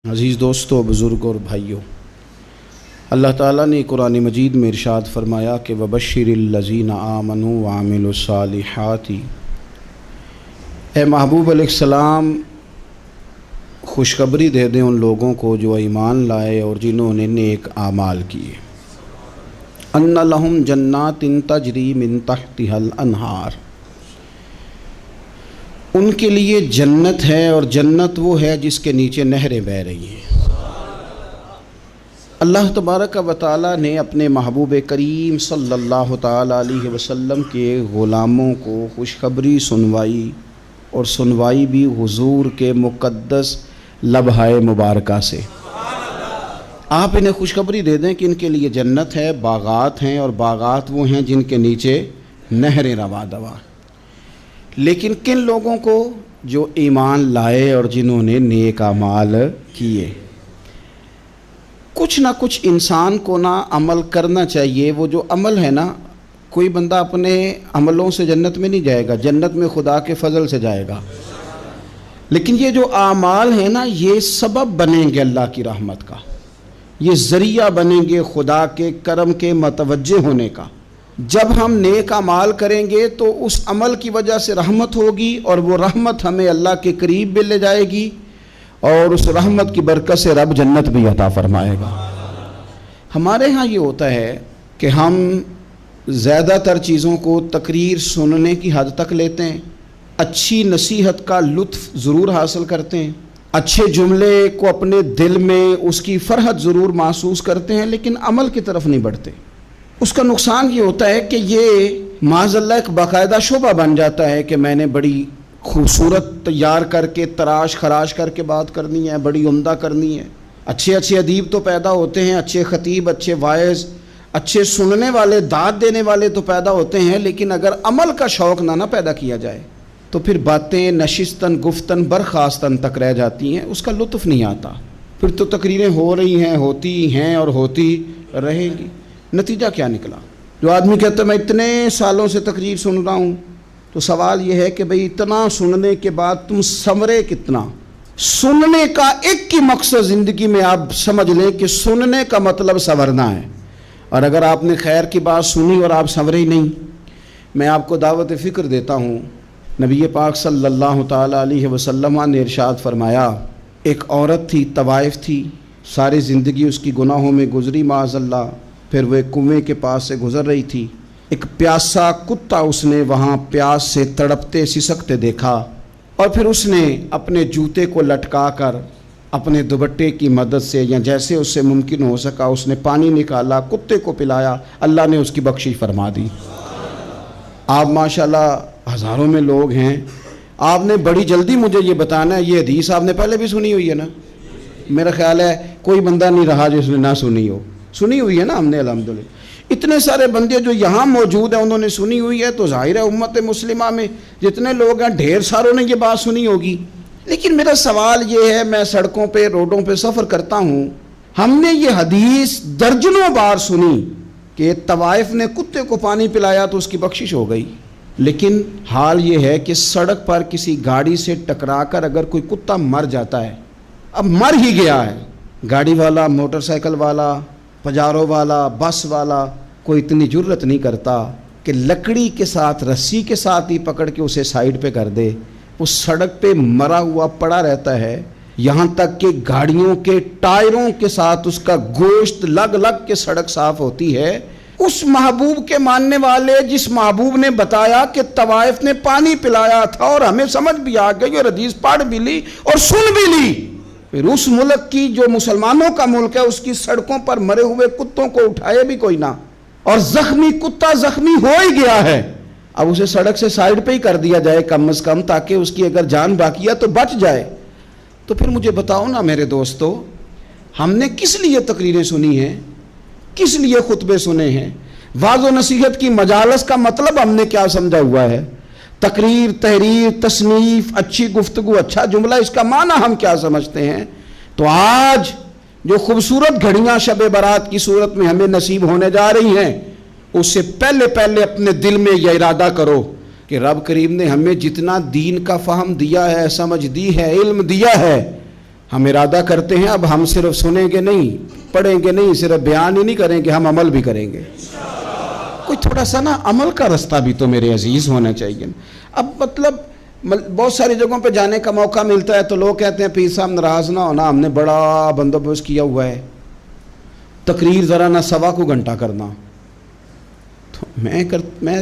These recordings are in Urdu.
عزیز دوستو، بزرگ اور بھائیوں، اللہ تعالیٰ نے قرآن مجید میں ارشاد فرمایا کہ وَبَشِّرِ الَّذِينَ آمَنُوا وَعَمِلُوا الصَّالِحَاتِ، اے محبوب علیہ السلام خوشخبری دے دیں ان لوگوں کو جو ایمان لائے اور جنہوں نے نیک اعمال کیے، أَنَّ لَهُمْ جَنَّاتٍ تَجْرِي مِن تَحْتِهَا الْأَنْهَارُ، ان کے لیے جنت ہے اور جنت وہ ہے جس کے نیچے نہریں بہہ رہی ہیں۔ اللہ تبارک و تعالیٰ نے اپنے محبوب کریم صلی اللہ تعالیٰ علیہ وسلم کے غلاموں کو خوشخبری سنوائی، اور سنوائی بھی حضور کے مقدس لبہائے مبارکہ سے۔ آپ انہیں خوشخبری دے دیں کہ ان کے لیے جنت ہے، باغات ہیں، اور باغات وہ ہیں جن کے نیچے نہریں رواں دواں۔ لیکن کن لوگوں کو؟ جو ایمان لائے اور جنہوں نے نیک اعمال کیے۔ کچھ نہ کچھ انسان کو نہ عمل کرنا چاہیے۔ وہ جو عمل ہے نا، کوئی بندہ اپنے عملوں سے جنت میں نہیں جائے گا، جنت میں خدا کے فضل سے جائے گا۔ لیکن یہ جو اعمال ہیں نا، یہ سبب بنیں گے اللہ کی رحمت کا، یہ ذریعہ بنیں گے خدا کے کرم کے متوجہ ہونے کا۔ جب ہم نیک اعمال کریں گے تو اس عمل کی وجہ سے رحمت ہوگی، اور وہ رحمت ہمیں اللہ کے قریب بھی لے جائے گی، اور اس رحمت کی برکت سے رب جنت بھی عطا فرمائے گا۔ ہمارے ہاں یہ ہوتا ہے کہ ہم زیادہ تر چیزوں کو تقریر سننے کی حد تک لیتے ہیں، اچھی نصیحت کا لطف ضرور حاصل کرتے ہیں، اچھے جملے کو اپنے دل میں اس کی فرحت ضرور محسوس کرتے ہیں، لیکن عمل کی طرف نہیں بڑھتے۔ اس کا نقصان یہ ہوتا ہے کہ یہ معاذ اللہ ایک باقاعدہ شعبہ بن جاتا ہے کہ میں نے بڑی خوبصورت تیار کر کے تراش خراش کر کے بات کرنی ہے، بڑی عمدہ کرنی ہے۔ اچھے ادیب تو پیدا ہوتے ہیں، اچھے خطیب، اچھے واعظ، اچھے سننے والے، داد دینے والے تو پیدا ہوتے ہیں، لیکن اگر عمل کا شوق نہ پیدا کیا جائے تو پھر باتیں نشستن گفتن برخاستن تک رہ جاتی ہیں، اس کا لطف نہیں آتا۔ پھر تو تقریریں ہو رہی ہیں، ہوتی ہیں اور ہوتی رہیں گی۔ نتیجہ کیا نکلا؟ جو آدمی کہتا ہے میں اتنے سالوں سے تقریر سن رہا ہوں، تو سوال یہ ہے کہ بھئی اتنا سننے کے بعد تم سنورے کتنا؟ سننے کا ایک ہی مقصد زندگی میں آپ سمجھ لیں کہ سننے کا مطلب سنورنا ہے، اور اگر آپ نے خیر کی بات سنی اور آپ سنورے ہی نہیں، میں آپ کو دعوت فکر دیتا ہوں۔ نبی پاک صلی اللہ تعالیٰ علیہ وسلم نے ارشاد فرمایا، ایک عورت تھی، طوائف تھی، ساری زندگی اس کی گناہوں میں گزری معاذ اللہ، پھر وہ ایک کنویں کے پاس سے گزر رہی تھی، ایک پیاسا کتا اس نے وہاں پیاس سے تڑپتے سسکتے دیکھا، اور پھر اس نے اپنے جوتے کو لٹکا کر اپنے دوپٹے کی مدد سے یا جیسے اس سے ممکن ہو سکا اس نے پانی نکالا، کتے کو پلایا، اللہ نے اس کی بخشش فرما دی۔ آپ ماشاءاللہ ہزاروں میں لوگ ہیں، آپ نے بڑی جلدی مجھے یہ بتانا ہے، یہ حدیث آپ نے پہلے بھی سنی ہوئی ہے نا؟ میرا خیال ہے کوئی بندہ نہیں رہا جس نے نہ سنی ہو، سنی ہوئی ہے نا ہم نے الحمدللہ۔ اتنے سارے بندے جو یہاں موجود ہیں انہوں نے سنی ہوئی ہے، تو ظاہر ہے امت مسلمہ میں جتنے لوگ ہیں ڈھیر ساروں نے یہ بات سنی ہوگی۔ لیکن میرا سوال یہ ہے، میں سڑکوں پہ روڈوں پہ سفر کرتا ہوں، ہم نے یہ حدیث درجنوں بار سنی کہ طوائف نے کتے کو پانی پلایا تو اس کی بخشش ہو گئی، لیکن حال یہ ہے کہ سڑک پر کسی گاڑی سے ٹکرا کر اگر کوئی کتا مر جاتا ہے، اب مر ہی گیا ہے، گاڑی والا، موٹر سائیکل والا، پجارو والا، بس والا کوئی اتنی جرت نہیں کرتا کہ لکڑی کے ساتھ، رسی کے ساتھ ہی پکڑ کے اسے سائیڈ پہ کر دے۔ وہ سڑک پہ مرا ہوا پڑا رہتا ہے، یہاں تک کہ گاڑیوں کے ٹائروں کے ساتھ اس کا گوشت لگ لگ کے سڑک صاف ہوتی ہے۔ اس محبوب کے ماننے والے، جس محبوب نے بتایا کہ طوائف نے پانی پلایا تھا، اور ہمیں سمجھ بھی آ گئی اور حدیث پڑھ بھی لی اور سن بھی لی، پھر اس ملک کی جو مسلمانوں کا ملک ہے اس کی سڑکوں پر مرے ہوئے کتوں کو اٹھائے بھی کوئی نہ، اور زخمی کتا زخمی ہو ہی گیا ہے، اب اسے سڑک سے سائیڈ پہ ہی کر دیا جائے کم از کم، تاکہ اس کی اگر جان باقی ہے تو بچ جائے۔ تو پھر مجھے بتاؤ نا میرے دوستو، ہم نے کس لیے تقریریں سنی ہیں، کس لیے خطبے سنے ہیں؟ واعظ و نصیحت کی مجالس کا مطلب ہم نے کیا سمجھا ہوا ہے؟ تقریر، تحریر، تصنیف، اچھی گفتگو، اچھا جملہ، اس کا معنی ہم کیا سمجھتے ہیں؟ تو آج جو خوبصورت گھڑیاں شب برات کی صورت میں ہمیں نصیب ہونے جا رہی ہیں، اس سے پہلے اپنے دل میں یہ ارادہ کرو کہ رب کریم نے ہمیں جتنا دین کا فہم دیا ہے، سمجھ دی ہے، علم دیا ہے، ہم ارادہ کرتے ہیں اب ہم صرف سنیں گے نہیں، پڑھیں گے نہیں، صرف بیان ہی نہیں کریں گے، ہم عمل بھی کریں گے۔ کوئی تھوڑا سا نا عمل کا رستہ بھی تو میرے عزیز ہونا چاہیے۔ اب مطلب بہت ساری جگہوں پہ جانے کا موقع ملتا ہے تو لوگ کہتے ہیں پیر صاحب ناراض نہ ہونا، ہم نے بڑا بندوبست کیا ہوا ہے، تقریر ذرا نہ 1.25 گھنٹہ کرنا۔ تو میں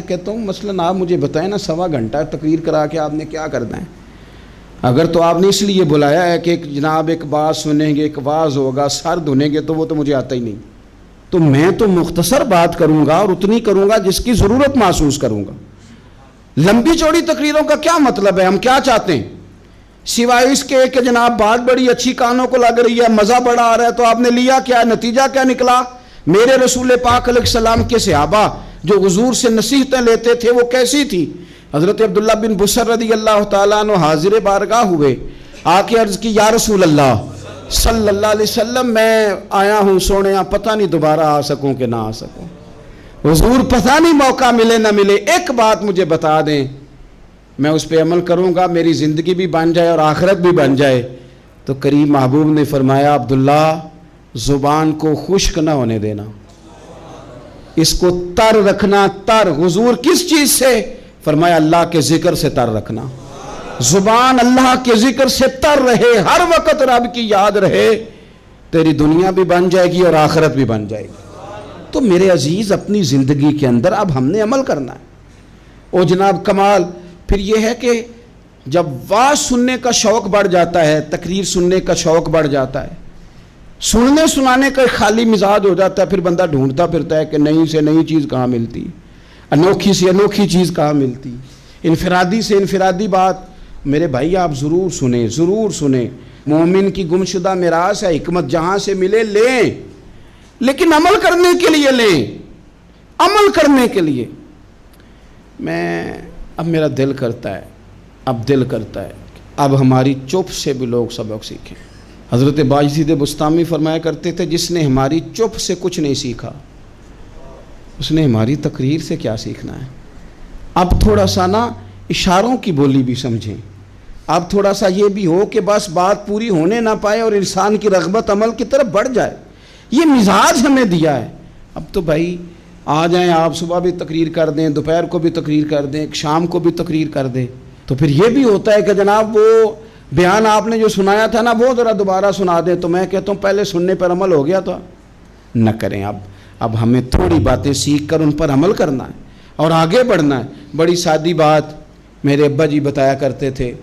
کہتا ہوں مثلاً آپ مجھے بتائیں نا 1.25 گھنٹہ تقریر کرا کے آپ نے کیا کرنا ہے؟ اگر تو آپ نے اس لیے بلایا ہے کہ جناب ایک بات سنیں گے، ایک واعظ ہوگا، سر دھنیں گے، تو وہ تو مجھے آتا ہی نہیں۔ تو میں تو مختصر بات کروں گا اور اتنی کروں گا جس کی ضرورت محسوس کروں گا۔ لمبی چوڑی تقریروں کا کیا مطلب ہے؟ ہم کیا چاہتے ہیں سوائے اس کے کہ جناب بات بڑی اچھی کانوں کو لگ رہی ہے، مزہ بڑا آ رہا ہے، تو آپ نے لیا کیا؟ نتیجہ کیا نکلا؟ میرے رسول پاک علیہ السلام کے صحابہ جو حضور سے نصیحتیں لیتے تھے وہ کیسی تھی؟ حضرت عبداللہ بن بسر رضی اللہ تعالیٰ عنہ حاضر بارگاہ ہوئے، آ کے عرض کی یا رسول اللہ صلی اللہ علیہ وسلم، میں آیا ہوں سونے، پتہ نہیں دوبارہ آ سکوں کہ نہ آ سکوں، حضور پتہ نہیں موقع ملے نہ ملے، ایک بات مجھے بتا دیں، میں اس پہ عمل کروں گا، میری زندگی بھی بن جائے اور آخرت بھی بن جائے۔ تو کریم محبوب نے فرمایا عبداللہ زبان کو خشک نہ ہونے دینا، اس کو تر رکھنا۔ تر حضور کس چیز سے؟ فرمایا اللہ کے ذکر سے تر رکھنا، زبان اللہ کے ذکر سے تر رہے، ہر وقت رب کی یاد رہے، تیری دنیا بھی بن جائے گی اور آخرت بھی بن جائے گی۔ تو میرے عزیز اپنی زندگی کے اندر اب ہم نے عمل کرنا ہے۔ اور جناب کمال پھر یہ ہے کہ جب واعظ سننے کا شوق بڑھ جاتا ہے، تقریر سننے کا شوق بڑھ جاتا ہے، سننے سنانے کا خالی مزاج ہو جاتا ہے، پھر بندہ ڈھونڈتا پھرتا ہے کہ نئی سے نئی چیز کہاں ملتی، انوکھی سے انوکھی چیز کہاں ملتی، انفرادی سے انفرادی بات۔ میرے بھائی آپ ضرور سنیں، ضرور سنیں، مومن کی گمشدہ میراث ہے، حکمت جہاں سے ملے لیں، لیکن عمل کرنے کے لیے لیں، عمل کرنے کے لیے۔ اب میرا دل کرتا ہے اب ہماری چپ سے بھی لوگ سبق سیکھیں۔ حضرت باجزید بستامی فرمایا کرتے تھے جس نے ہماری چپ سے کچھ نہیں سیکھا اس نے ہماری تقریر سے کیا سیکھنا ہے۔ اب تھوڑا سا نا اشاروں کی بولی بھی سمجھیں، اب تھوڑا سا یہ بھی ہو کہ بس بات پوری ہونے نہ پائے اور انسان کی رغبت عمل کی طرف بڑھ جائے، یہ مزاج ہمیں دیا ہے۔ اب تو بھائی آ جائیں آپ، صبح بھی تقریر کر دیں، دوپہر کو بھی تقریر کر دیں، شام کو بھی تقریر کر دیں، تو پھر یہ بھی ہوتا ہے کہ جناب وہ بیان آپ نے جو سنایا تھا نا وہ ذرا دوبارہ سنا دیں۔ تو میں کہتا ہوں پہلے سننے پر عمل ہو گیا تو نہ کریں۔ اب ہمیں تھوڑی باتیں سیکھ کر ان پر عمل کرنا ہے اور آگے بڑھنا ہے۔ بڑی سادی بات میرے ابا جی بتایا کرتے تھے،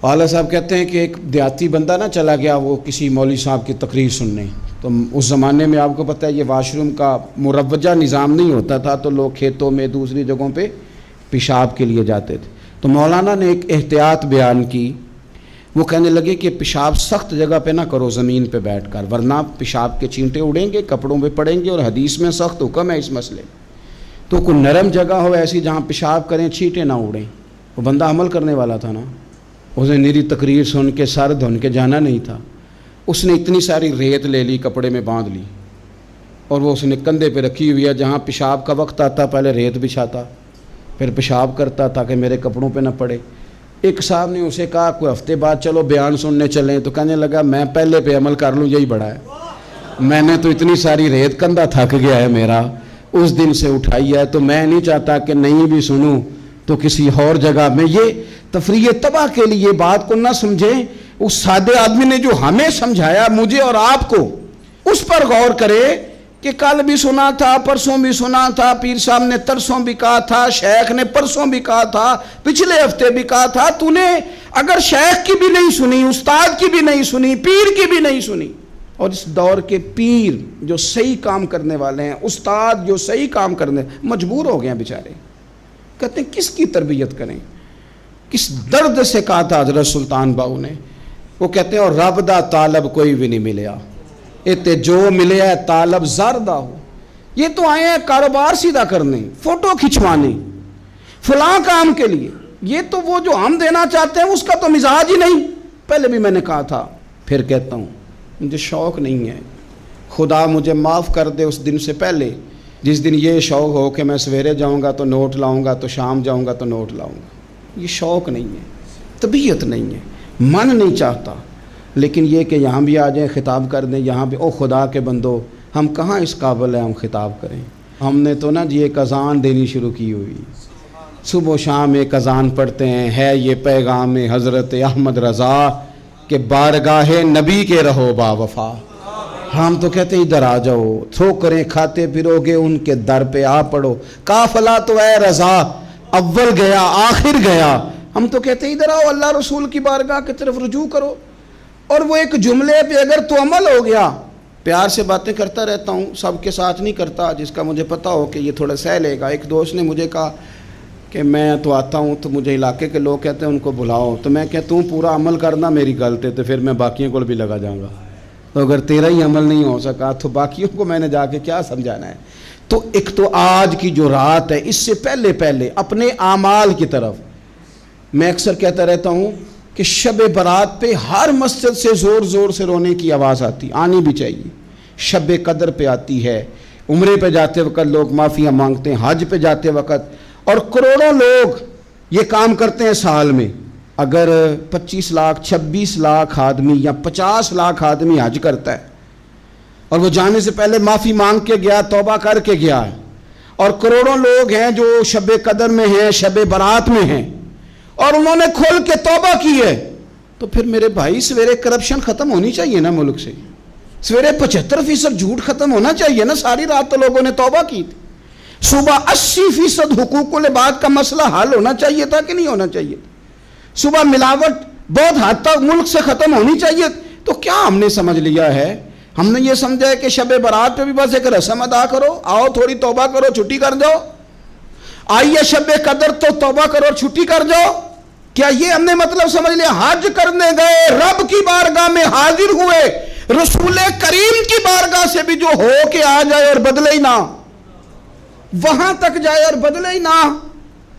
والد صاحب کہتے ہیں کہ ایک دیہاتی بندہ نہ چلا گیا وہ کسی مولوی صاحب کی تقریر سننے، تو اس زمانے میں آپ کو پتہ ہے یہ واش روم کا مروجہ نظام نہیں ہوتا تھا، تو لوگ کھیتوں میں دوسری جگہوں پہ پیشاب کے لیے جاتے تھے۔ تو مولانا نے ایک احتیاط بیان کی، وہ کہنے لگے کہ پیشاب سخت جگہ پہ نہ کرو زمین پہ بیٹھ کر، ورنہ پیشاب کے چینٹے اڑیں گے، کپڑوں پہ پڑیں گے، اور حدیث میں سخت حکم ہے اس مسئلے۔ تو کوئی نرم جگہ ہو ایسی جہاں پیشاب کریں چھینٹے نہ اڑیں۔ وہ بندہ عمل کرنے والا تھا نا، اس نے میری تقریر سن کے سر دھن کے جانا نہیں تھا، اس نے اتنی ساری ریت لے لی، کپڑے میں باندھ لی، اور وہ اس نے کندھے پہ رکھی ہوئی ہے، جہاں پیشاب کا وقت آتا پہلے ریت بچھاتا، پھر پیشاب کرتا تاکہ میرے کپڑوں پہ نہ پڑے۔ ایک صاحب نے اسے کہا کوئی ہفتے بعد چلو بیان سننے چلیں، تو کہنے لگا میں پہلے پہ عمل کر لوں یہی بڑا ہے، میں نے تو اتنی ساری ریت کندھا تھک گیا ہے میرا، اس دن سے اٹھائی ہے، تو میں نہیں چاہتا کہ نہیں بھی سنوں تو کسی اور جگہ میں۔ یہ تفریح تباہ کے لیے بات کو نہ سمجھیں، اس سادے آدمی نے جو ہمیں سمجھایا مجھے اور آپ کو، اس پر غور کرے کہ کل بھی سنا تھا، پرسوں بھی سنا تھا، پیر صاحب نے ترسوں بھی کہا تھا، شیخ نے پرسوں بھی کہا تھا، پچھلے ہفتے بھی کہا تھا۔ تو نے اگر شیخ کی بھی نہیں سنی، استاد کی بھی نہیں سنی، پیر کی بھی نہیں سنی، اور اس دور کے پیر جو صحیح کام کرنے والے ہیں، استاد جو صحیح کام کرنے، مجبور ہو گئے ہیں بیچارے، کہتے ہیں کس کی تربیت کریں۔ کس درد سے کہا تھا حضرت سلطان باؤ نے، وہ کہتے ہیں اور رب دا طالب کوئی بھی نہیں ملیا، اتے جو ملے ہے طالب زردہ ہو۔ یہ تو آئے ہیں کاروبار سیدھا کرنے، فوٹو کھچوانے، فلاں کام کے لیے، یہ تو وہ جو ہم دینا چاہتے ہیں اس کا تو مزاج ہی نہیں۔ پہلے بھی میں نے کہا تھا، پھر کہتا ہوں مجھے شوق نہیں ہے، خدا مجھے معاف کر دے اس دن سے پہلے جس دن یہ شوق ہو کہ میں سویرے جاؤں گا تو نوٹ لاؤں گا، تو شام جاؤں گا تو نوٹ لاؤں گا۔ یہ شوق نہیں ہے، طبیعت نہیں ہے، من نہیں چاہتا۔ لیکن یہ کہ یہاں بھی آ جائیں خطاب کر دیں یہاں بھی، او خدا کے بندو ہم کہاں اس قابل ہیں ہم خطاب کریں؟ ہم نے تو نا جی ایک اذان دینی شروع کی ہوئی، صبح و شام ایک اذان پڑھتے ہیں، ہے یہ پیغام حضرت احمد رضا کہ بارگاہ نبی کے رہو با وفا۔ ہم تو کہتے ہیں ادھر آ جاؤ، ٹھوکریں کھاتے پھرو گے ان کے در پہ آ پڑو، قافلہ تو اے رضا اول گیا آخر گیا۔ ہم تو کہتے ہیں ادھر آؤ، اللہ رسول کی بارگاہ کی طرف رجوع کرو۔ اور وہ ایک جملے پہ اگر تو عمل ہو گیا، پیار سے باتیں کرتا رہتا ہوں، سب کے ساتھ نہیں کرتا، جس کا مجھے پتا ہو کہ یہ تھوڑا سہ لے گا۔ ایک دوست نے مجھے کہا کہ میں تو آتا ہوں تو مجھے علاقے کے لوگ کہتے ہیں ان کو بلاؤ، تو میں کہتا ہوں پورا عمل کرنا میری غلط ہے، تو پھر میں باقیوں کو بھی لگا جاؤں گا، تو اگر تیرا ہی عمل نہیں ہو سکا تو باقیوں کو میں نے جا کے کیا سمجھانا ہے؟ تو ایک تو آج کی جو رات ہے، اس سے پہلے اپنے اعمال کی طرف میں اکثر کہتا رہتا ہوں کہ شب برات پہ ہر مسجد سے زور زور سے رونے کی آواز آنی بھی چاہیے۔ شب قدر پہ آتی ہے، عمرے پہ جاتے وقت لوگ معافیاں مانگتے ہیں، حج پہ جاتے وقت، اور کروڑوں لوگ یہ کام کرتے ہیں سال میں۔ اگر 25 لاکھ 26 لاکھ آدمی یا 50 لاکھ آدمی حج کرتا ہے اور وہ جانے سے پہلے معافی مانگ کے گیا، توبہ کر کے گیا ہے، اور کروڑوں لوگ ہیں جو شب قدر میں ہیں، شب برات میں ہیں، اور انہوں نے کھل کے توبہ کی ہے، تو پھر میرے بھائی سویرے کرپشن ختم ہونی چاہیے نا ملک سے، سویرے 75% جھوٹ ختم ہونا چاہیے نا۔ ساری رات تو لوگوں نے توبہ کی تھی، صبح 80% حقوق العباد کا مسئلہ حل ہونا چاہیے تھا کہ نہیں ہونا چاہیے تھا؟ صبح ملاوٹ بہت حد تک ملک سے ختم ہونی چاہیے۔ تو کیا ہم نے سمجھ لیا ہے؟ ہم نے یہ سمجھا ہے کہ شب برات پہ بھی بس ایک رسم ادا کرو، آؤ تھوڑی توبہ کرو چھٹی کر جاؤ، آئیے شب قدر تو توبہ کرو چھٹی کر جاؤ۔ کیا یہ ہم نے مطلب سمجھ لیا؟ حج کرنے گئے، رب کی بارگاہ میں حاضر ہوئے، رسول کریم کی بارگاہ سے بھی جو ہو کے آ جائے اور بدلے ہی نہ، وہاں تک جائے اور بدلے ہی نہ۔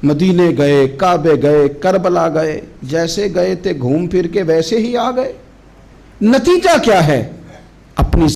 مدینے گئے، کعبے گئے، کربلا گئے، جیسے گئے تھے گھوم پھر کے ویسے ہی آ گئے۔ نتیجہ کیا ہے؟ اپنی